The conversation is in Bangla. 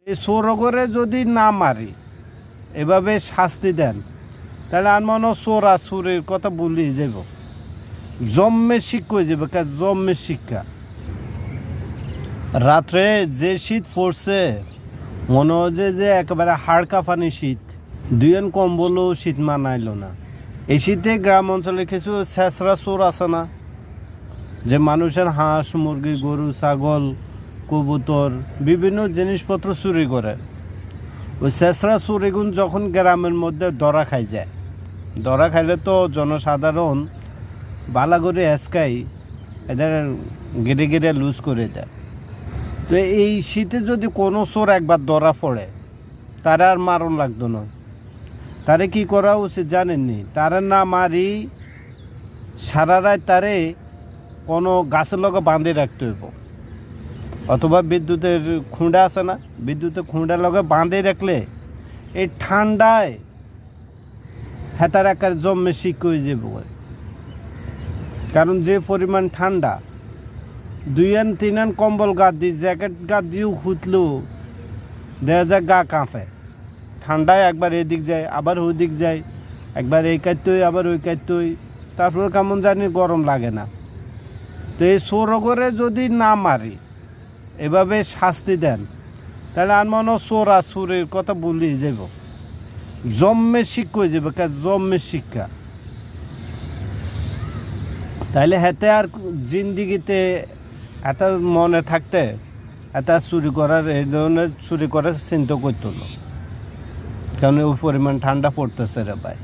এই চোর করে যদি না মারি, এভাবে শাস্তি দেন, তাহলে আর মনে চোর আর চোরের কথা বলি যাব, জন্মের শিক্ষা হয়ে যাবে, জন্মের শিক্ষা। রাত্রে যে শীত পড়ছে, মনে হচ্ছে যে একেবারে হাড় কাঁপানি শীত, দুইজন কম্বলও শীত মানাইল না। এই শীতে গ্রাম অঞ্চলে কিছু ছেঁচড়া চোর আছে না, যে মানুষের হাঁস মুরগি গরু ছাগল কবুতর বিভিন্ন জিনিসপত্র চুরি করে। ওই ছেঁচড়া চুরিগুন যখন গ্রামের মধ্যে ধরা খাই যায়, ধরা খাইলে তো জনসাধারণ বালা করে এসকাই এদের গিরে গিরে লুজ করে দেয়। তো এই শীতে যদি কোনো চোর একবার ধরা পড়ে, তারা আর মারণ লাগতো না। তারে কি করা উচিত জানেননি? তারা না মারি সারা রাত তারে কোনো গাছের লগে বাঁধে রাখতে হইব, অথবা বিদ্যুতের খুঁড়া আছে না, বিদ্যুতের খুঁড়ার লগে বাঁধে রাখলে এই ঠান্ডায় হেতার আকার জন্মে শিক হয়ে যাব। কারণ যে পরিমাণ ঠান্ডা, 2-3 কম্বল গাদ দিই, জ্যাকেট গাদ দিয়েও খুঁতলেও দেখা যায় গা কাঁপে। ঠান্ডায় একবার এদিক যায় আবার ওদিক যায়, একবার এই কাটতই আবার ওই কাটতই, তারপরে কেমন জানি গরম লাগে না। তো এই চোর করে যদি না মারি, এভাবে শাস্তি দেন, তাহলে আর মনে চোর আর চোরের কথা বলি যাব, জন্মের শিক্ষা হয়ে যাবে, জন্মের শিক্ষা। তাইলে হেতে আর জিন্দিগিতে এত মনে থাকতে এত চুরি করার, এই ধরনের চুরি করার চিন্তা করতো না, কারণ ওই পরিমাণ ঠান্ডা পড়তেছে রে ভাই।